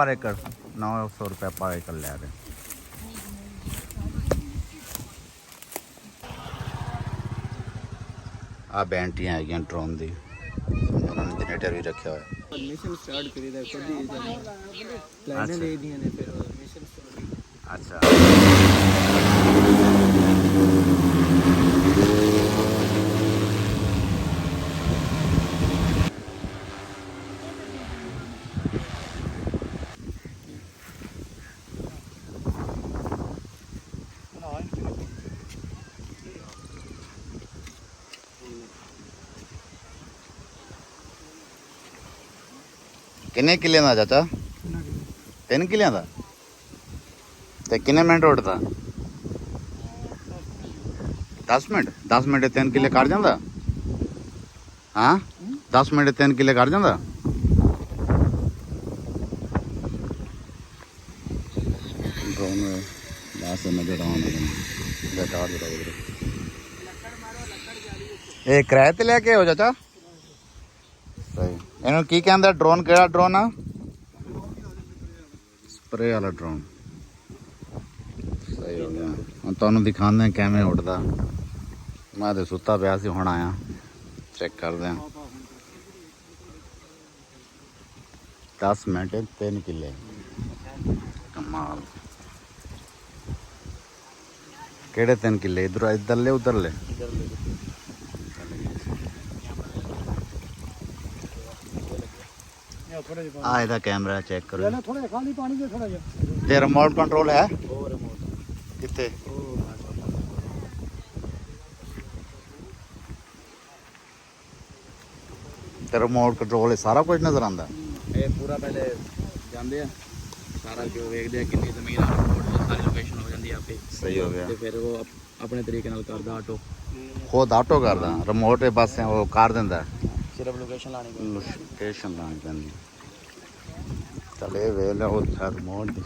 पर एकड़ 900 रुपये पर एकड़ लिया गया। आ बैंटियां है ड्रोन दी, उन्होंने जनरेटर भी रखा हुआ है। मिशन स्टार्ट करी दा खुद ही प्लान ले दिए ने फिर मिशन स्टार्ट। अच्छा किन्ने किले का चाचा? 3 किले का। तो किन्ने मिनट उड़ता? 10 मिनट। 10 मिनट 3 किले कर जाता? हाँ 10 मिनट 3 किले कर जाता? ये किराए ते लेके हो चाचा? सही। इन्होंने की कहंदा ड्रोन? केड़ा ड्रोन आ? स्प्रे वाला ड्रोन। सही हो गया। हम तुहानू दिखाने किवें उड़दा। मैं तो सुता पिया सी, हुण आया चेक करदे हां। 10 मिनट 3 किले, कमाल। केड़े 3 किले? इधर इधरले उधरले? आ इहदा कैमरा चेक करो। थोड़ा खाली पानी दे थोड़ा जिहा। ते रिमोट कंट्रोल है ओ रिमोट किथे? ते रिमोट कंट्रोल सारा कुछ नजर आंदा? ये पूरा पहले जांदे आ सारा जो वेखदे आ कितनी जमीन आ रिमोट सारी लोकेशन हो जांदी आपे। सही हो गया। ते फिर वो अपने तरीके नाल करदा ऑटो। खुद ऑटो करदा? रिमोट बस वो कर दिंदा? सिर्फ लोकेशन लानी पैंदी। लोकेशन लानी पैंदी। चल ये वेख लो उत्थे रिमोट दी।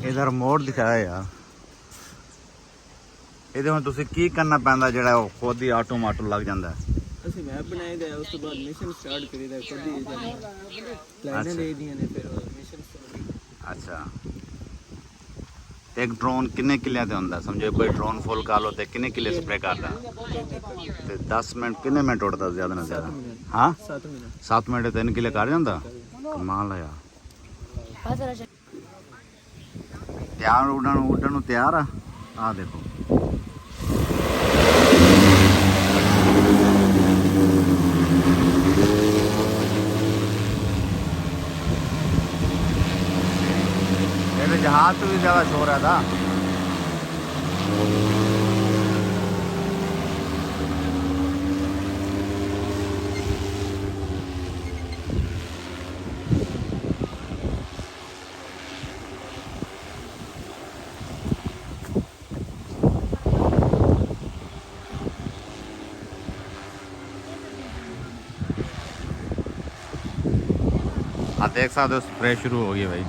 ਇਹਦਾ ਰਿਮੋਟ ਦਿਖਾਇਆ ਯਾਰ। ਇਹਦੇ ਹੁਣ ਤੁਸੀਂ ਕੀ ਕਰਨਾ ਪੈਂਦਾ ਜਿਹੜਾ ਉਹ ਖੁਦ ਹੀ ਆਟੋਮੈਟਿਕ ਲੱਗ ਜਾਂਦਾ? ਅਸੀਂ ਮੈਪ ਬਣਾਏ ਦਾ ਉਸ ਤੋਂ ਬਾਅਦ ਮਿਸ਼ਨ ਸਟਾਰਟ ਕਰੀਦਾ ਖੁਦ ਹੀ ਪਲਾਨ ਲੈ ਦੀਆਂ ਨੇ ਫਿਰ ਮਿਸ਼ਨ ਸਟਾਰਟ। ਅੱਛਾ ਇੱਕ ਡਰੋਨ ਕਿੰਨੇ ਕਿੱਲਿਆਂ ਤੇ ਹੁੰਦਾ? ਸਮਝੋ ਕੋਈ ਡਰੋਨ ਫੁੱਲ ਕਰ ਲੋ ਤੇ ਕਿੰਨੇ ਕਿੱਲੇ ਸਪਰੇ ਕਰਦਾ? ਤੇ 10 ਮਿੰਟ ਕਿੰਨੇ ਮਿੰਟ ਉੱਡਦਾ ਜ਼ਿਆਦਾ ਨਾ ਜ਼ਿਆਦਾ? ਹਾਂ 7 ਮਿੰਟ। 7 ਮਿੰਟ 3 ਕਿੱਲੇ ਕਰ ਜਾਂਦਾ? ਕਮਾਲ ਆ ਯਾਰ। ਤਿਆਰ ਉੱਡਣ ਨੂੰ ਤਿਆਰ ਆ। ਆ ਦੇਖੋ ਇਹਦੇ ਜਹਾਜ਼ ਤੋਂ ਵੀ ਜ਼ਿਆਦਾ ਸ਼ੋਰ ਹੈ ਦਾ। आप देख सकते हो स्प्रे शुरू हो गई भाई।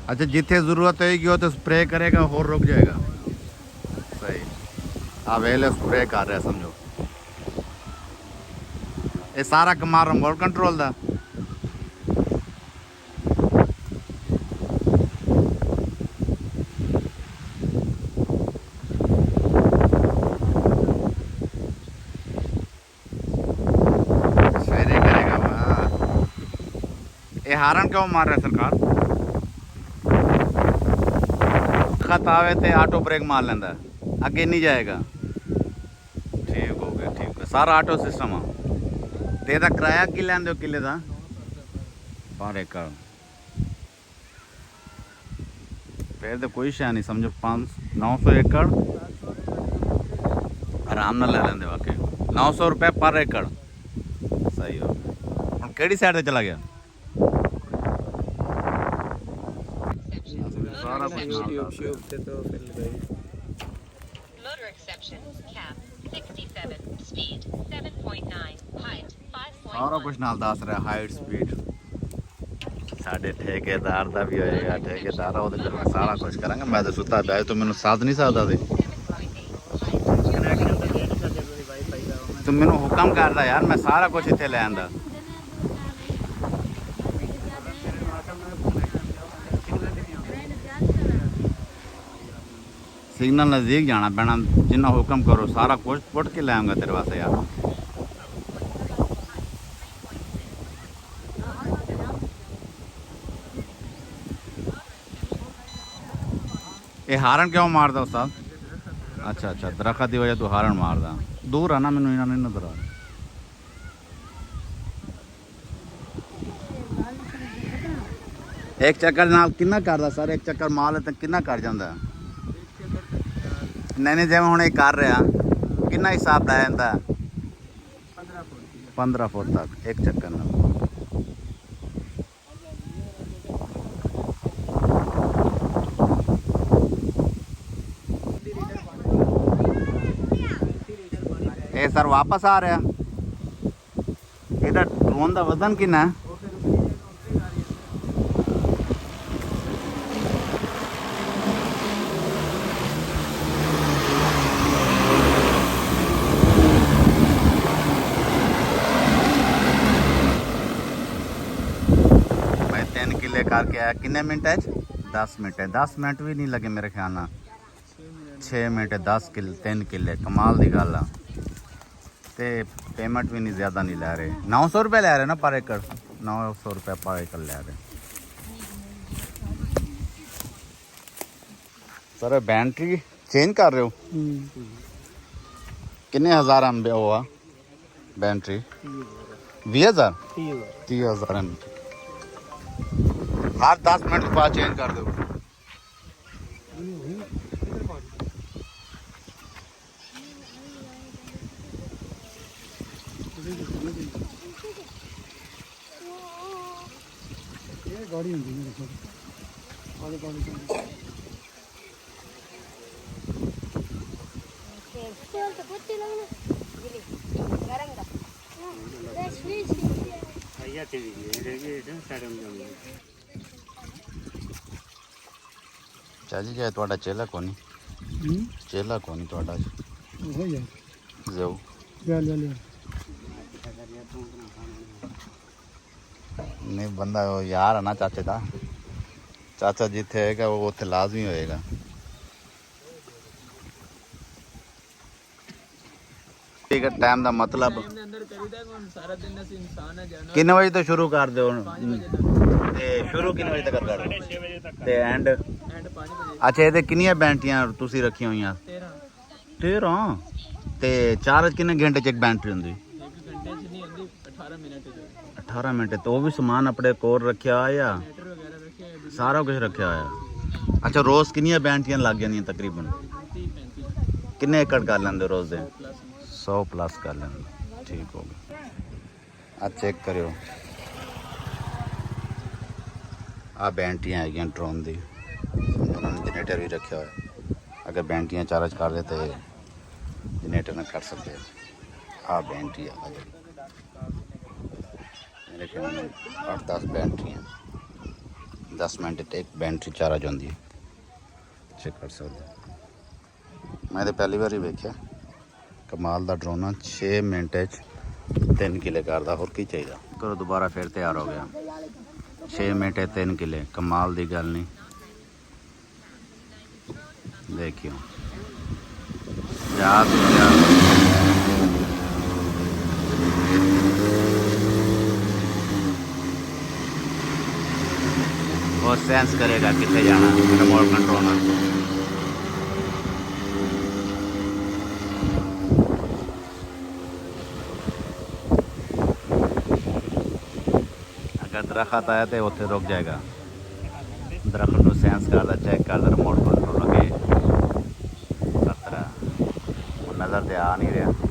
अच्छा जिथे जरूरत होगी वो तो स्प्रे करेगा और रुक जाएगा। सही। आ वेले स्प्रे कर रहा समझो। ये सारा कमाल रिमोट कंट्रोल दा। सवेरे करेगा वाह। ये हारन क्यों मार रहा है सरकार? खत आवे ते ऑटो ब्रेक मार लेंदा, अगे नहीं जाएगा। ठीक हो गया, ठीक है। सारा ऑटो सिस्टम आ। ते दा किराया की लैंदे हो किले दा? पर एकड़। फिर तो कोई शै नहीं समझो 900 एकड़ आराम नाल ले लेंदे वाकई। 900 रुपये पर एकड़। सही हो। हुण केड़ी साइड ते चला गया? ਸਾਰਾ ਕੁਝ ਨਾਲ YouTube ਦੱਸ ਸ਼ੂਪ ਤੇ ਤੋਂ ਫਿਰ ਲਗਾਈ Motor exception, cap, 67, speed, 7.9, height, 5.1. ਸਾਰਾ ਕੁਝ ਨਾਲ ਦੱਸ ਰਿਹਾ, ਹਾਈਟ ਸਪੀਡ। ਸਾਡੇ ਠੇਕੇਦਾਰ ਦਾ ਵੀ ਹੋਏਗਾ, ਠੇਕੇਦਾਰ ਉਹਦੇ ਕੋਲ ਮੈਂ ਸਾਰਾ ਕੁਝ ਕਰਾਂਗਾ। ਮੈਂ ਤਾਂ ਸੁੱਤਾ ਪਿਆ, ਤੂੰ ਮੈਨੂੰ ਸਾਧ ਨਹੀਂ ਸਕਦਾ ਸੀ। ਤੂੰ ਮੈਨੂੰ ਹੁਕਮ ਕਰਦਾ ਯਾਰ, ਮੈਂ ਸਾਰਾ ਕੁਝ ਇੱਥੇ ਲੈ ਆਂਦਾ। सिग्नल नज़दीक जाना पैना, जिन्ना हुक्म करो सारा कुछ पुट के ले आऊँगा तेरे वास्ते यार। ये हारन क्यों मारदा उस्ताद? अच्छा अच्छा, दरख्त की वजह तू हारन मारदा। दूर आना, मैनू इन्ना नहीं नजर आ रहा। एक चक्कर नाल किन्ना करदा सर? एक चक्कर माल ते किन्ना कर जांदा? नहीं नहीं, जिवें हुण ये कर रहा, किन्ना हिसाब लै जांदा? 15 फुट तक एक चक्कर नाल। ये सर वापस आ रहा, इहदा ड्रोन दा वजन किन्ना है? मैं 3 किले करके आया, किन्ने मिनट है? 10 मिनट है। 10 मिनट भी नहीं लगे मेरे ख्याल नाल। 6 मिनट 10 किले 3 किले, कमाल दी गल आ। ते पेमेंट भी नहीं ज़्यादा नहीं ले रहे। 900 रुपये ले रहे ना पर एकड़, 900 रुपये पर एकड़ ले रहे। सर बैटरी चेंज कर रहे हो? किन्ने हज़ार एम बी हुआ बैटरी? 20,000 30,000 एम। हर 10 मिनट के बाद चेंज कर दो। गाड़ी होंगी मेरे को पानी पानी चाची जाए ਤੁਹਾਡਾ ਚੇਲਾ ਕੋਨੀ? ਚੇਲਾ ਕੋਨੀ ਤੁਹਾਡਾ? हो यार ਜਾਓ ले ਨਹੀਂ ਬੰਦਾ ਉਹ ਯਾਰ ਹੈ ਨਾ ਚਾਚੇ ਦਾ। ਚਾਚਾ ਜਿੱਥੇ ਹੋਏਗਾ ਉਹ ਉੱਥੇ ਲਾਜ਼ਮੀ ਹੋਏਗਾ। ਠੀਕ ਹੈ, ਟਾਈਮ ਦਾ ਮਤਲਬ ਦੇ ਅੰਦਰ ਕਰੀਦਾ ਕੋਣ ਸਾਰਾ ਦਿਨ ਅਸੀਂ ਇਨਸਾਨ ਹੈ ਜਾਨਾ। ਕਿੰਨੇ ਵਜੇ ਤੋਂ ਸ਼ੁਰੂ ਕਰ ਦਿਓ? ਤੇ ਸ਼ੁਰੂ ਕਿੰਨੇ ਵਜੇ ਤੱਕ ਕਰ ਦਿਓ? 6 ਵਜੇ ਤੱਕ ਤੇ ਐਂਡ 5 ਵਜੇ। ਅੱਛਾ, ਇਹਦੇ ਕਿੰਨੀਆਂ ਬੈਟਰੀਆਂ ਤੁਸੀਂ ਰੱਖੀਆਂ ਹੋਈਆਂ? 13 ਤੇ ਚਾਰਜ ਕਿੰਨੇ ਘੰਟੇ ਚ ਇੱਕ ਬੈਟਰੀ ਹੁੰਦੀ? 1 ਘੰਟੇ ਚ ਨਹੀਂ ਹੁੰਦੀ, 18 ਮਿੰਟ ਚ। 18 ਮਿੰਟ। ਤੇ ਉਹ ਵੀ ਸਮਾਨ ਆਪਣੇ ਕੋਲ ਰੱਖਿਆ ਹੋਇਆ? ਮੀਟਰ ਵਗੈਰਾ ਰੱਖੇ ਸਾਰਾ ਕੁਝ ਰੱਖਿਆ ਹੋਇਆ। ਅੱਛਾ, ਰੋਜ਼ ਕਿੰਨੀਆਂ ਬੈਟਰੀਆਂ ਲੱਗ ਜਾਂਦੀਆਂ ਤਕਰੀਬਨ? 30 35 ਕਿੰਨੇ ਏਕੜ ਕਰ ਲੈਂਦੇ ਰੋਜ਼ ਦੇ? ਪਲੱਸ 100 ਪਲੱਸ ਕਰ ਲੈਂਦੇ। ਠੀਕ ਹੋ ਗਿਆ। ਆ ਚੈੱਕ ਕਰਿਓ, ਆ ਬੈਟਰੀਆਂ ਹੈਗੀਆਂ ਡਰੋਨ ਦੀ। ਉਹਨਾਂ ਨੇ ਜਨਰੇਟਰ ਵੀ ਰੱਖਿਆ ਹੋਇਆ, ਅਗਰ ਬੈਟਰੀਆਂ ਚਾਰਜ ਕਰ ਦੇ ਤੇ ਜਨਰੇਟਰ ਨਾਲ ਕਰ ਸਕਦੇ ਆ। ਬੈਟਰੀ ਆ ਮੇਰੇ ਖਿਆਲ ਨਾਲ 8-10 ਬੈਟਰੀਆਂ, 10 ਮਿੰਟ ਤੇ ਇੱਕ ਬੈਟਰੀ ਚਾਰਜ ਹੁੰਦੀ ਹੈ। ਚੈੱਕ ਕਰ ਸਕਦੇ। ਮੈਂ ਤਾਂ ਪਹਿਲੀ ਵਾਰ ਹੀ ਵੇਖਿਆ। ਕਮਾਲ ਦਾ ਡਰੋਨ ਆ। 6 ਮਿੰਟ 'ਚ 3 ਕਿਲੇ ਕਰਦਾ। ਹੋਰ ਕੀ ਚਾਹੀਦਾ? ਕਰੋ ਦੁਬਾਰਾ ਫਿਰ ਤਿਆਰ ਹੋ ਗਿਆ। 6 ਮਿੰਟ 3 ਕਿਲੇ, ਕਮਾਲ ਦੀ ਗੱਲ ਨਹੀਂ। देखियो याद वो सेंस करेगा कितने जाना रिमोट कंट्रोल। अगर दरख्त आया तो उत्थे रुक जाएगा। दरख्त को सेंस करता, चेक करता, रिमोट कंट्रोल अगे नज़र ते आ नहीं रहा।